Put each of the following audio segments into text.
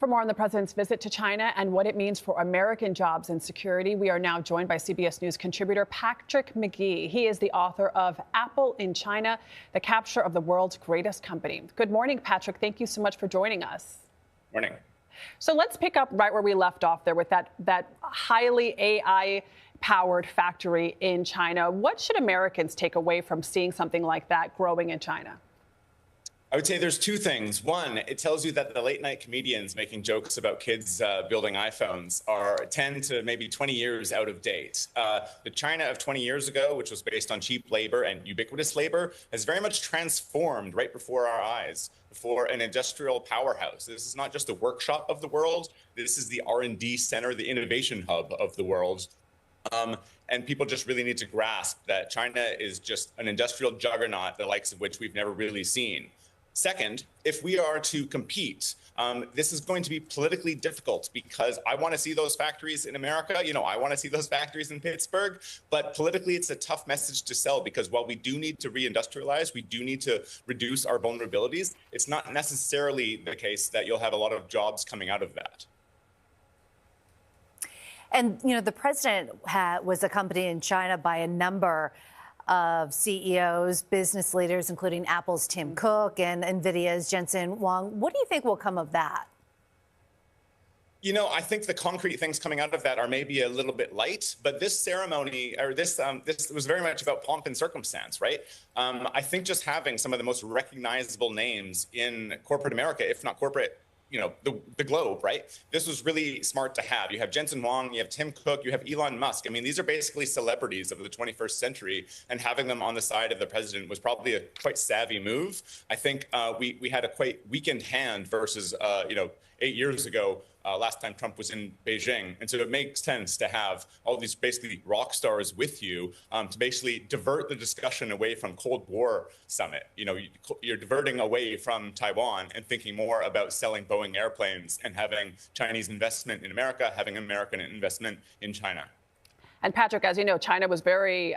For more on the president's visit to China and what it means for American jobs and security, we are now joined by CBS News contributor Patrick McGee. He is the author of Apple in China, the capture of the world's greatest company. Good morning, Patrick. Thank you so much for joining us. Morning. So let's pick up right where we left off there with that highly AI-powered factory in China. What should Americans take away from seeing something like that growing in China? I would say there's two things. One, it tells you that the late night comedians making jokes about kids building iPhones are 10 to maybe 20 years out of date. The China of 20 years ago, which was based on cheap labor and ubiquitous labor, has very much transformed right before our eyes for an industrial powerhouse. This is not just a workshop of the world. This is the R&D center, the innovation hub of the world. And people just really need to grasp that China is just an industrial juggernaut, the likes of which we've never really seen. Second, if we are to compete, this is going to be politically difficult because I want to see those factories in America. I want to see those factories in Pittsburgh. But politically, it's a tough message to sell because while we do need to reindustrialize, we do need to reduce our vulnerabilities. It's not necessarily the case that you'll have a lot of jobs coming out of that. And, the president was accompanied in China by a number of CEOs, business leaders, including Apple's Tim Cook and NVIDIA's Jensen Huang. What do you think will come of that? I think the concrete things coming out of that are maybe a little bit light, but this ceremony or this was very much about pomp and circumstance, right? I think just having some of the most recognizable names in corporate America, if not corporate, the globe, right? This was really smart to have. You have Jensen Huang, you have Tim Cook, you have Elon Musk. I mean, these are basically celebrities of the 21st century, and having them on the side of the president was probably a quite savvy move. I think we had a quite weakened hand versus, 8 years ago, last time Trump was in Beijing. And so it makes sense to have all these basically rock stars with you to basically divert the discussion away from Cold War summit. You're diverting away from Taiwan and thinking more about selling Boeing airplanes and having Chinese investment in America, having American investment in China. And Patrick, as you know, China was very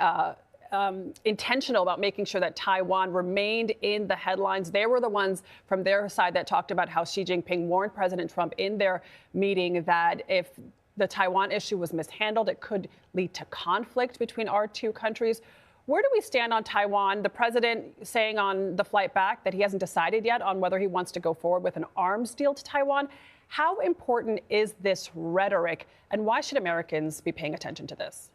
intentional about making sure that Taiwan remained in the headlines. They were the ones from their side that talked about how Xi Jinping warned President Trump in their meeting that if the Taiwan issue was mishandled, it could lead to conflict between our two countries. Where do we stand on Taiwan? The president saying on the flight back that he hasn't decided yet on whether he wants to go forward with an arms deal to Taiwan. How important is this rhetoric, and why should Americans be paying attention to this?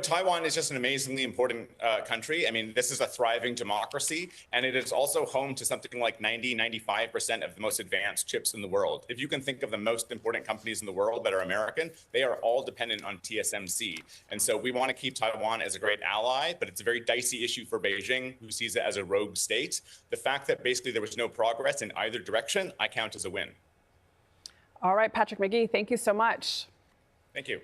Taiwan is just an amazingly important country. I mean, this is a thriving democracy, and it is also home to something like 95% of the most advanced chips in the world. If you can think of the most important companies in the world that are American, they are all dependent on TSMC. And so we want to keep Taiwan as a great ally, but it's a very dicey issue for Beijing, who sees it as a rogue state. The fact that basically there was no progress in either direction, I count as a win. All right, Patrick McGee, thank you so much. Thank you.